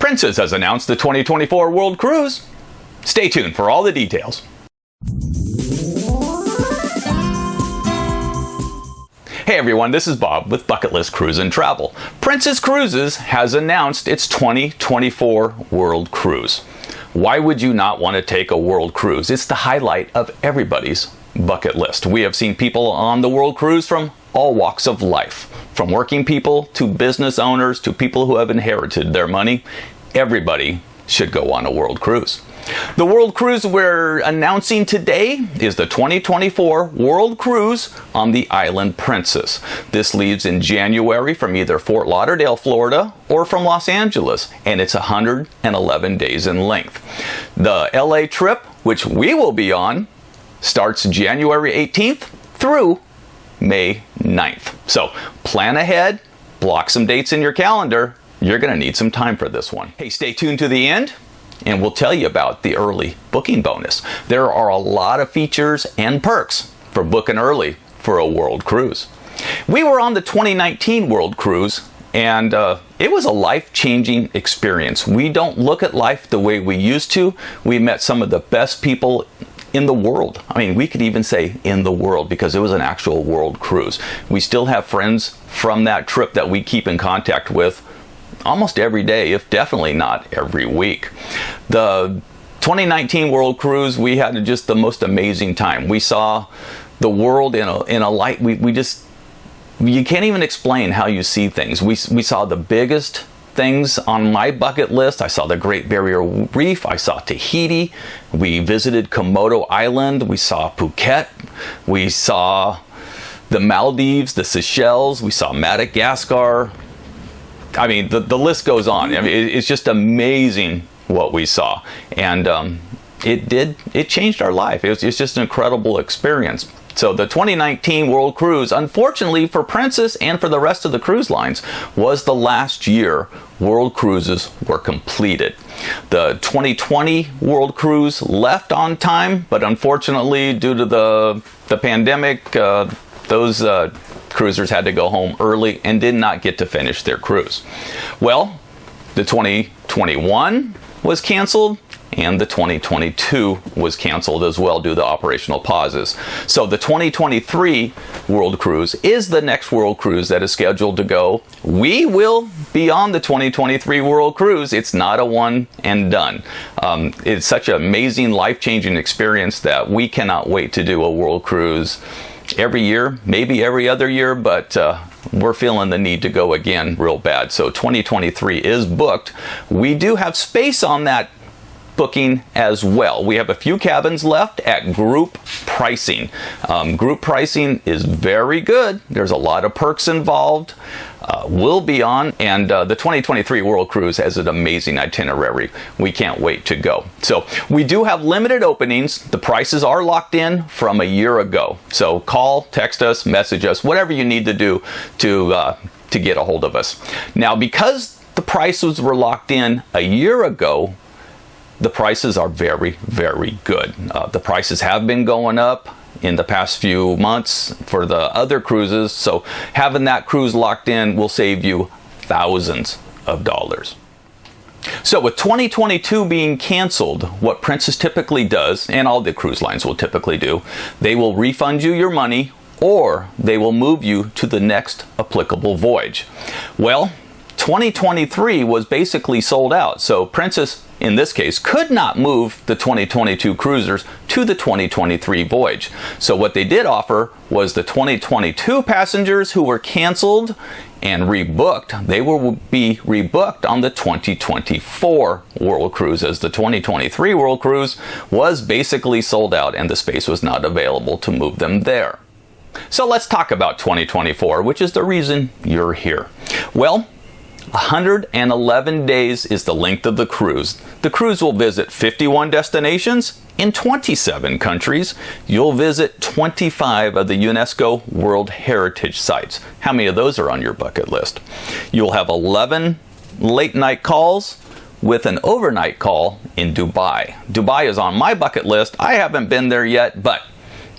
Princess has announced the 2024 World Cruise. Stay tuned for all the details. Hey everyone, this is Bob with Bucket List Cruise and Travel. Princess Cruises has announced its 2024 World Cruise. Why would you not want to take a world cruise? It's the highlight of everybody's bucket list. We have seen people on the world cruise from all walks of life, from working people to business owners to people who have inherited their money. Everybody should go on a world cruise. The world cruise we're announcing today is the 2024 World Cruise on the Island Princess. This leaves in January from either Fort Lauderdale, Florida, or from Los Angeles, and it's 111 days in length. The LA trip, which we will be on, starts January 18th through May 9th. So plan ahead, block some dates in your calendar. You're going to need some time for this one. Hey, stay tuned to the end, and we'll tell you about the early booking bonus. There are a lot of features and perks for booking early for a world cruise. We were on the 2019 World Cruise, and it was a life-changing experience. We don't look at life the way we used to. We met some of the best people in the world. I mean, we could even say in the world, because it was an actual world cruise. We still have friends from that trip that we keep in contact with almost every day, if definitely not every week. The 2019 World Cruise, we had just the most amazing time. We saw the world in a light you can't even explain how you see things. We saw the biggest things on my bucket list. I saw the Great Barrier Reef. I saw Tahiti. We visited Komodo Island. We saw Phuket. We saw the Maldives, the Seychelles. We saw Madagascar. I mean, the list goes on. I mean, it's just amazing what we saw. And it changed our life. It's just an incredible experience. So the 2019 World Cruise, unfortunately for Princess and for the rest of the cruise lines, was the last year world cruises were completed. The 2020 World Cruise left on time, but unfortunately, due to the pandemic, those cruisers had to go home early and did not get to finish their cruise. Well, the 2021 was canceled, and the 2022 was canceled as well due to operational pauses. So the 2023 World Cruise is the next World Cruise that is scheduled to go. We will be on the 2023 World Cruise. It's not a one and done. It's such an amazing, life-changing experience that we cannot wait to do a World Cruise every year, maybe every other year, but we're feeling the need to go again real bad. So 2023 is booked. We do have space on that booking as well. We have a few cabins left at group pricing. Group pricing is very good. There's a lot of perks involved. We'll be on, and the 2023 World Cruise has an amazing itinerary. We can't wait to go. So we do have limited openings. The prices are locked in from a year ago. So call, text us, message us, whatever you need to do to get a hold of us. Now, because the prices were locked in a year ago, the prices are very, very good. The prices have been going up in the past few months for the other cruises, so having that cruise locked in will save you thousands of dollars. So with 2022 being canceled, what Princess typically does, and all the cruise lines will typically do, they will refund you your money, or they will move you to the next applicable voyage. Well, 2023 was basically sold out, so Princess, in this case, could not move the 2022 cruisers to the 2023 voyage. So what they did offer was the 2022 passengers who were canceled and rebooked, they will be rebooked on the 2024 World Cruise, as the 2023 World Cruise was basically sold out and the space was not available to move them there. So let's talk about 2024, which is the reason you're here. Well, 111 days is the length of the cruise. The cruise will visit 51 destinations in 27 countries. You'll visit 25 of the UNESCO World Heritage Sites. How many of those are on your bucket list? You'll have 11 late night calls with an overnight call in Dubai. Dubai is on my bucket list. I haven't been there yet, but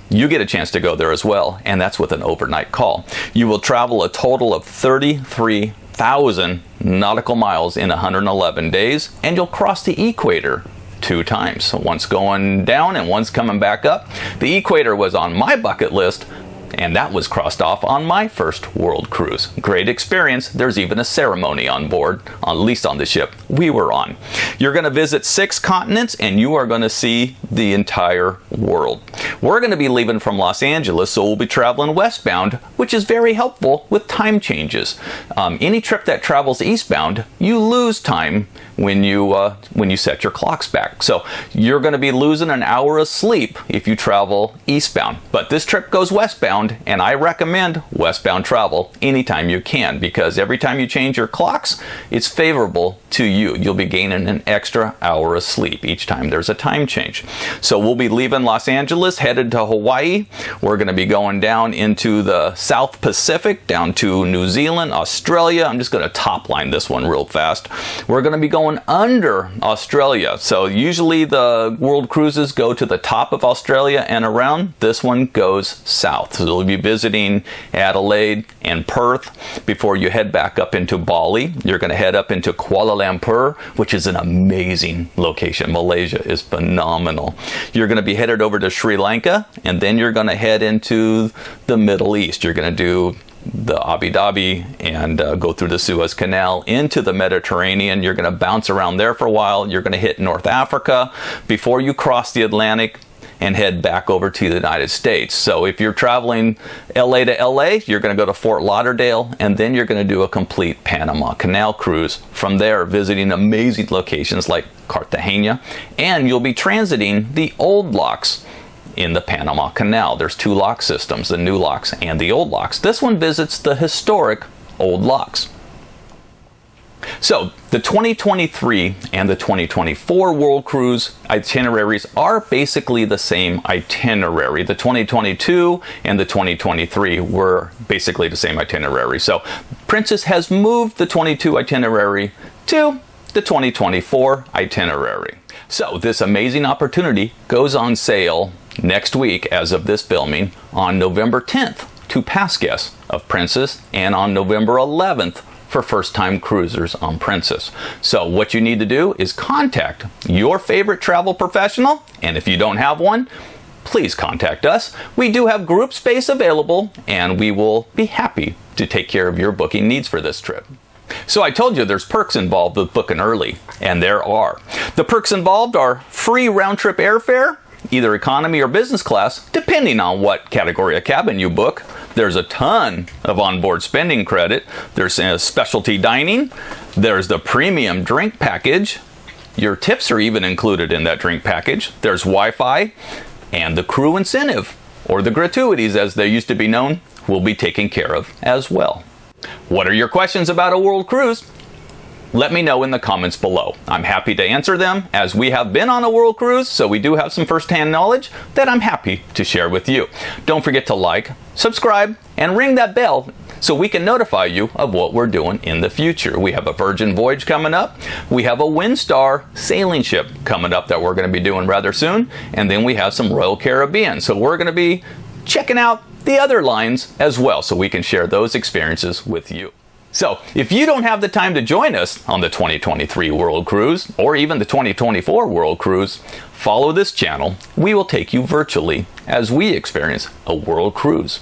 you get a chance to go there as well, and that's with an overnight call. You will travel a total of 33 1,000 nautical miles in 111 days, and you'll cross the equator 2 times. So once going down and once coming back up. The equator was on my bucket list, and that was crossed off on my first world cruise. Great experience. There's even a ceremony on board, at least on the ship we were on. You're going to visit 6 continents, and you are going to see the entire world. We're going to be leaving from Los Angeles, so we'll be traveling westbound, which is very helpful with time changes. Any trip that travels eastbound, you lose time when you set your clocks back. So you're going to be losing an hour of sleep if you travel eastbound. But this trip goes westbound, and I recommend westbound travel anytime you can, because every time you change your clocks, it's favorable to you. You'll be gaining an extra hour of sleep each time there's a time change. So we'll be leaving Los Angeles, headed to Hawaii. We're going to be going down into the South Pacific, down to New Zealand, Australia. I'm just going to top line this one real fast. We're going to be going under Australia. So usually the world cruises go to the top of Australia and around. This one goes south. So you'll be visiting Adelaide and Perth before you head back up into Bali. You're going to head up into Kuala Lumpur, which is an amazing location. Malaysia is phenomenal. You're going to be headed over to Sri Lanka, and then you're going to head into the Middle East. You're going to do the Abu Dhabi and go through the Suez Canal into the Mediterranean. You're going to bounce around there for a while. You're going to hit North Africa before you cross the Atlantic and head back over to the United States. So if you're traveling LA to LA, you're going to go to Fort Lauderdale, and then you're going to do a complete Panama Canal cruise. From there, visiting amazing locations like Cartagena, and you'll be transiting the old locks in the Panama Canal. There's 2 lock systems, the new locks and the old locks. This one visits the historic old locks. So the 2023 and the 2024 World Cruise itineraries are basically the same itinerary. The 2022 and the 2023 were basically the same itinerary. So Princess has moved the 22 itinerary to the 2024 itinerary. So this amazing opportunity goes on sale next week, as of this filming, on November 10th to past guests of Princess, and on November 11th for first-time cruisers on Princess. So what you need to do is contact your favorite travel professional, and if you don't have one, please contact us. We do have group space available, and we will be happy to take care of your booking needs for this trip. So I told you there's perks involved with booking early, and there are. The perks involved are free round-trip airfare, either economy or business class, depending on what category of cabin you book. There's a ton of onboard spending credit. There's specialty dining. There's the premium drink package. Your tips are even included in that drink package. There's Wi-Fi, and the crew incentive, or the gratuities as they used to be known, will be taken care of as well. What are your questions about a world cruise? Let me know in the comments below. I'm happy to answer them, as we have been on a world cruise, so we do have some first-hand knowledge that I'm happy to share with you. Don't forget to like, subscribe, and ring that bell so we can notify you of what we're doing in the future. We have a Virgin Voyage coming up. We have a Windstar sailing ship coming up that we're going to be doing rather soon. And then we have some Royal Caribbean. So we're going to be checking out the other lines as well, so we can share those experiences with you. So if you don't have the time to join us on the 2023 World Cruise, or even the 2024 World Cruise, follow this channel. We will take you virtually as we experience a world cruise.